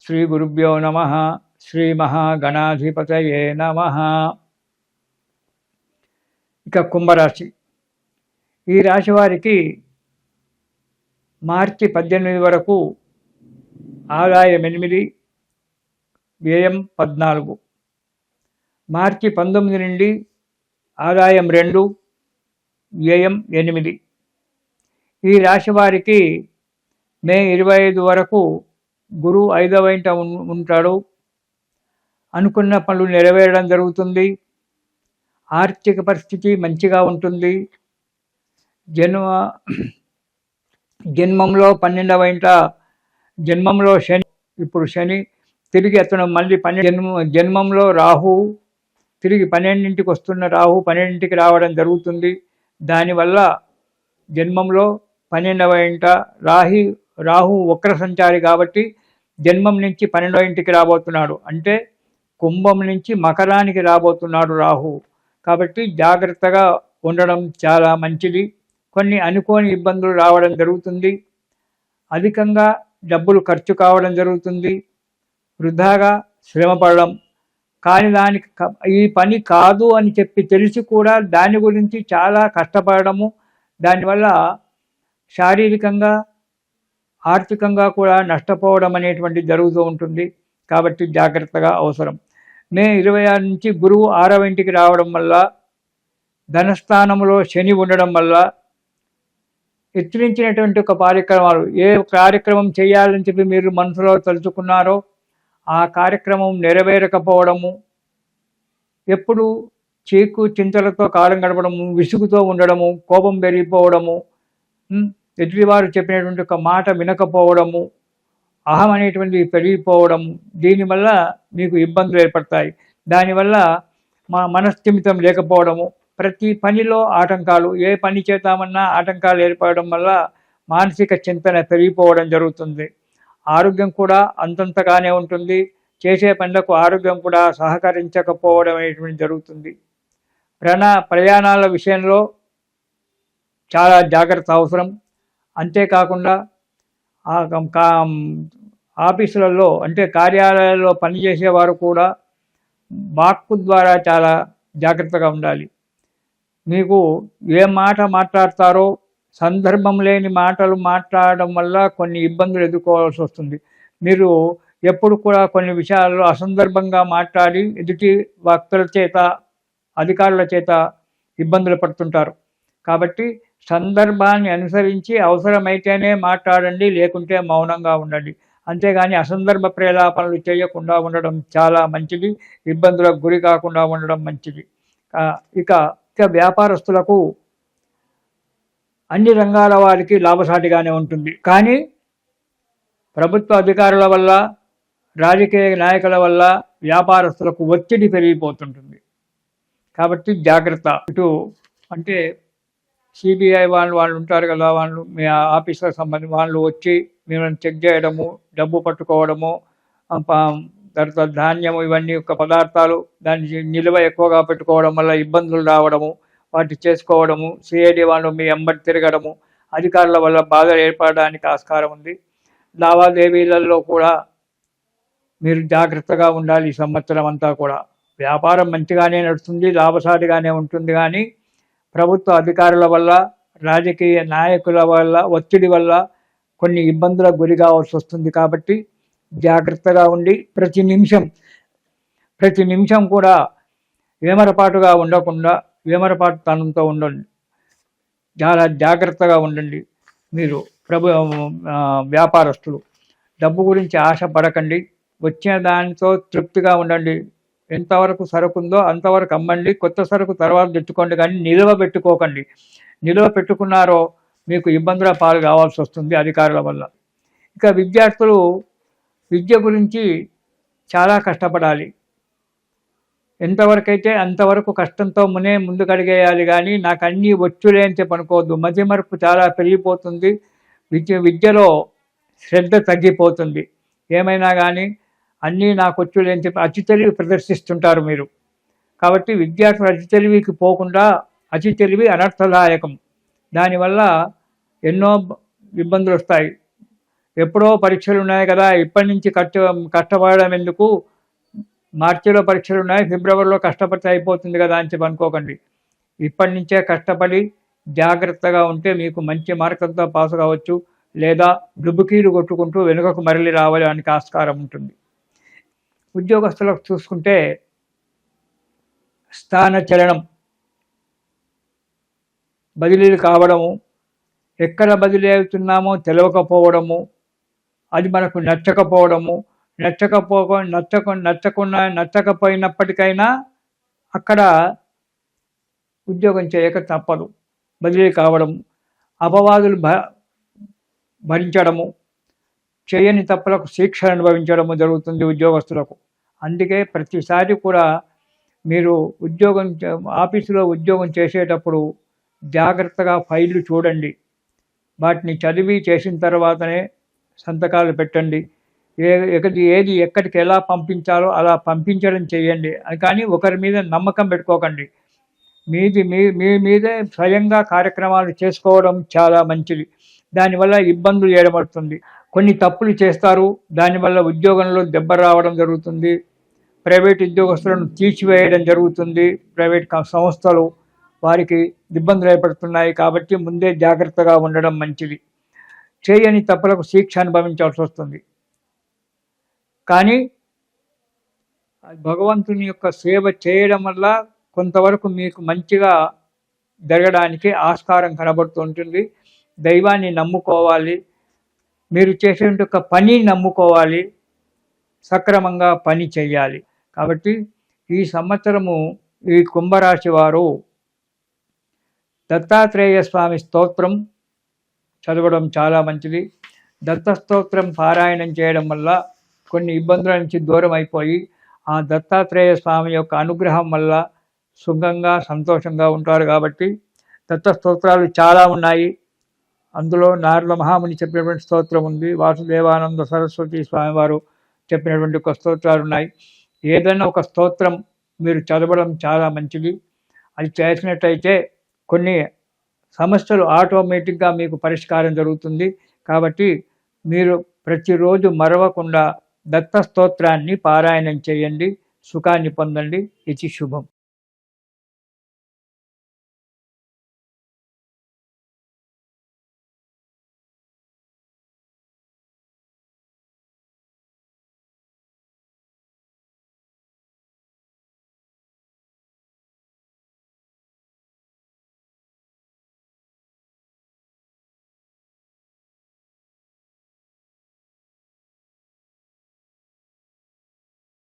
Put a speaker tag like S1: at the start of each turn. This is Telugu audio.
S1: శ్రీ గురుభ్యో నమః. శ్రీ మహాగణాధిపతయే నమః. ఇక కుంభరాశి. ఈ రాశి వారికి మార్చి 18 వరకు ఆదాయం 8, వ్యయం 14. మార్చి 19 నుండి ఆదాయం 2, వ్యయం 8. ఈ రాశి వారికి మే 25 వరకు గురువు 5వ ఇంట ఉంటాడు. అనుకున్న పనులు నెరవేరడం జరుగుతుంది. ఆర్థిక పరిస్థితి మంచిగా ఉంటుంది. జన్మంలో 12వ ఇంట జన్మంలో శని, ఇప్పుడు శని తిరిగి అతను మళ్ళీ జన్మంలో రాహు తిరిగి 12ంటికి వస్తున్న రాహు 12ంటికి రావడం జరుగుతుంది. దానివల్ల జన్మంలో 12వ ఇంట రాహు వక్ర సంచారి కాబట్టి జన్మం నుంచి 12వ ఇంటికి రాబోతున్నాడు. అంటే కుంభం నుంచి మకరానికి రాబోతున్నాడు రాహు. కాబట్టి జాగ్రత్తగా ఉండడం చాలా మంచిది. కొన్ని అనుకోని ఇబ్బందులు రావడం జరుగుతుంది. అధికంగా డబ్బులు ఖర్చు కావడం జరుగుతుంది. వృధాగా శ్రమ పడడం, కానీ దానికి ఈ పని కాదు అని చెప్పి తెలిసి కూడా దాని గురించి చాలా కష్టపడము, దానివల్ల శారీరకంగా ఆర్థికంగా కూడా నష్టపోవడం అనేటువంటి జరుగుతూ ఉంటుంది. కాబట్టి జాగ్రత్తగా అవసరం. మే 26 నుంచి గురువు 6వ ఇంటికి రావడం వల్ల, ధనస్థానంలో శని ఉండడం వల్ల హెచ్చరించినటువంటి ఒక కార్యక్రమాలు, ఏ కార్యక్రమం చేయాలని చెప్పి మీరు మనసులో తలుచుకున్నారో ఆ కార్యక్రమం నెరవేరకపోవడము, ఎప్పుడు చీకు చింతలతో కాలం గడపడము, విసుగుతో ఉండడము, కోపం పెరిగిపోవడము, ఎదుటివారు చెప్పినటువంటి ఒక మాట వినకపోవడము, అహం అనేటువంటిది పెరిగిపోవడము, దీనివల్ల మీకు ఇబ్బందులు ఏర్పడతాయి. దానివల్ల మనస్థిమితం లేకపోవడము, ప్రతి పనిలో ఆటంకాలు, ఏ పని చేద్దామన్నా ఆటంకాలు ఏర్పడడం వల్ల మానసిక చింతన పెరిగిపోవడం జరుగుతుంది. ఆరోగ్యం కూడా అంతంతగానే ఉంటుంది. చేసే పనులకు ఆరోగ్యం కూడా సహకరించకపోవడం అనేటువంటి జరుగుతుంది. ప్రయాణాల విషయంలో చాలా జాగ్రత్త అవసరం. అంతేకాకుండా ఆఫీసులలో అంటే కార్యాలయాల్లో పనిచేసేవారు కూడా వాక్కు ద్వారా చాలా జాగ్రత్తగా ఉండాలి. మీకు ఏ మాట మాట్లాడతారో సందర్భం లేని మాటలు మాట్లాడడం వల్ల కొన్ని ఇబ్బందులు ఎదుర్కోవాల్సి వస్తుంది. మీరు ఎప్పుడు కూడా కొన్ని విషయాల్లో అసందర్భంగా మాట్లాడి ఎదుటి వ్యక్తుల చేత, అధికారుల చేత ఇబ్బందులు పడుతుంటారు. కాబట్టి సందర్భాన్ని అనుసరించి అవసరమైతేనే మాట్లాడండి, లేకుంటే మౌనంగా ఉండండి. అంతేగాని అసందర్భ ప్రేలాపనలు చేయకుండా ఉండడం చాలా మంచిది. ఇబ్బందులకు గురి కాకుండా ఉండడం మంచిది. ఇక వ్యాపారస్తులకు అన్ని రంగాల వారికి లాభసాటిగానే ఉంటుంది. కానీ ప్రభుత్వ అధికారుల వల్ల, రాజకీయ నాయకుల వల్ల వ్యాపారస్తులకు ఒత్తిడి పెరిగిపోతుంటుంది. కాబట్టి జాగ్రత్త. ఇటు అంటే సిబిఐ వాళ్ళు ఉంటారు కదా, వాళ్ళు మీ ఆఫీసులకు సంబంధించి వాళ్ళు వచ్చి మిమ్మల్ని చెక్ చేయడము, డబ్బు పట్టుకోవడము, తర్వాత ధాన్యము, ఇవన్నీ యొక్క పదార్థాలు దాన్ని నిల్వ ఎక్కువగా పెట్టుకోవడం వల్ల ఇబ్బందులు రావడము, వాటి చేసుకోవడము, సిఐడి వాళ్ళు మీ వెంబడి తిరగడము, అధికారుల వల్ల బాధలు ఏర్పడడానికి ఆస్కారం ఉంది. లావాదేవీలలో కూడా మీరు జాగ్రత్తగా ఉండాలి. ఈ సంవత్సరం అంతా కూడా వ్యాపారం మంచిగానే నడుస్తుంది, లాభసాటిగానే ఉంటుంది. కానీ ప్రభుత్వ అధికారుల వల్ల, రాజకీయ నాయకుల వల్ల, ఒత్తిడి వల్ల కొన్ని ఇబ్బందులకు గురి కావాల్సి వస్తుంది. కాబట్టి జాగ్రత్తగా ఉండి ప్రతి నిమిషం కూడా వేమరపాటుగా ఉండకుండా వేమరపాటుతనంతో ఉండండి. చాలా జాగ్రత్తగా ఉండండి. మీరు వ్యాపారస్తులు డబ్బు గురించి ఆశ పడకండి. వచ్చిన దానితో తృప్తిగా ఉండండి. ఎంతవరకు సరుకు ఉందో అంతవరకు అమ్మండి. కొత్త సరుకు తర్వాత తెచ్చుకోండి, కానీ నిల్వ పెట్టుకోకండి. నిల్వ పెట్టుకున్నారో మీకు ఇబ్బందుల పాలు కావాల్సి వస్తుంది అధికారుల వల్ల. ఇక విద్యార్థులు విద్య గురించి చాలా కష్టపడాలి. ఎంతవరకైతే అంతవరకు కష్టంతో ముందుకడిగేయాలి. కానీ నాకు అన్నీ వచ్చులే అని చెప్పి అనుకోవద్దు. మతిమరుపు చాలా పెరిగిపోతుంది. విద్యలో శ్రద్ధ తగ్గిపోతుంది. ఏమైనా కానీ అన్నీ నాకు వచ్చులే అని చెప్పి అతి తెలివి ప్రదర్శిస్తుంటారు మీరు. కాబట్టి విద్యార్థులు అతి తెలివికి పోకుండా, అతి తెలివి అనర్థదాయకం. దానివల్ల ఎన్నో ఇబ్బందులు వస్తాయి. ఎప్పుడో పరీక్షలు ఉన్నాయి కదా, ఇప్పటి నుంచి కష్టపడడం ఎందుకు, మార్చిలో పరీక్షలు ఉన్నాయి, ఫిబ్రవరిలో కష్టపడితే అయిపోతుంది కదా అని చెప్పి అనుకోకండి. ఇప్పటి నుంచే కష్టపడి జాగ్రత్తగా ఉంటే మీకు మంచి మార్కులతో పాస్ కావచ్చు, లేదా డుబుకీలు కొట్టుకుంటూ వెనుకకు మరలి రావడానికి ఆస్కారం ఉంటుంది. ఉద్యోగస్తులకు చూసుకుంటే స్థానచలనం, బదిలీలు కావడము, ఎక్కడ బదిలీ అవుతున్నామో తెలియకపోవడము, అది మనకు నచ్చకపోవడము, నచ్చకపోయినప్పటికైనా అక్కడ ఉద్యోగం చేయక తప్పదు, బదిలీ కావడము, అపవాదులు భరించడము, చేయని తప్పులకు శిక్ష అనుభవించడము జరుగుతుంది ఉద్యోగస్తులకు. అందుకే ప్రతిసారి కూడా మీరు ఆఫీసులో ఉద్యోగం చేసేటప్పుడు జాగ్రత్తగా ఫైళ్ళు చూడండి, వాటిని చదివి చేసిన తర్వాతనే సంతకాలు పెట్టండి. ఏది ఎక్కడికి ఎలా పంపించాలో అలా పంపించడం చేయండి. కానీ ఒకరి మీద నమ్మకం పెట్టుకోకండి. మీ మీదే స్వయంగా కార్యక్రమాలు చేసుకోవడం చాలా మంచిది. దానివల్ల ఇబ్బందులు ఏర్పడుతుంది. కొన్ని తప్పులు చేస్తారు, దానివల్ల ఉద్యోగంలో దెబ్బ రావడం జరుగుతుంది, ప్రైవేట్ ఉద్యోగస్తులను తీసివేయడం జరుగుతుంది, ప్రైవేట్ సంస్థలు వారికి ఇబ్బందులు ఏర్పడుతున్నాయి. కాబట్టి ముందే జాగ్రత్తగా ఉండడం మంచిది. చేయని తప్పులకు శిక్ష అనుభవించాల్సి వస్తుంది. కానీ భగవంతుని యొక్క సేవ చేయడం వల్ల కొంతవరకు మీకు మంచిగా జరగడానికి ఆస్కారం కనబడుతుంటుంది. దైవాన్ని నమ్ముకోవాలి, మీరు చేసే పని నమ్ముకోవాలి, సక్రమంగా పని చేయాలి. కాబట్టి ఈ సంవత్సరము ఈ కుంభరాశి వారు దత్తాత్రేయ స్వామి స్తోత్రం చదవడం చాలా మంచిది. దత్తస్తోత్రం పారాయణం చేయడం వల్ల కొన్ని ఇబ్బందుల నుంచి దూరం అయిపోయి ఆ దత్తాత్రేయ స్వామి యొక్క అనుగ్రహం వల్ల సుఖంగా సంతోషంగా ఉంటారు. కాబట్టి దత్తస్తోత్రాలు చాలా ఉన్నాయి. అందులో నారద మహాముని చెప్పినటువంటి స్తోత్రం ఉంది, వాసుదేవానంద సరస్వతి స్వామివారు చెప్పినటువంటి ఒక స్తోత్రాలు ఉన్నాయి. ఏదైనా ఒక స్తోత్రం మీరు చదవడం చాలా మంచిది. అది చేసినట్టయితే కొన్ని సమస్యలు ఆటోమేటిక్గా మీకు పరిష్కారం జరుగుతుంది. కాబట్టి మీరు ప్రతిరోజు మరవకుండా దత్త స్తోత్రాన్ని పారాయణం చేయండి, సుఖాన్ని పొందండి. ఇది శుభం.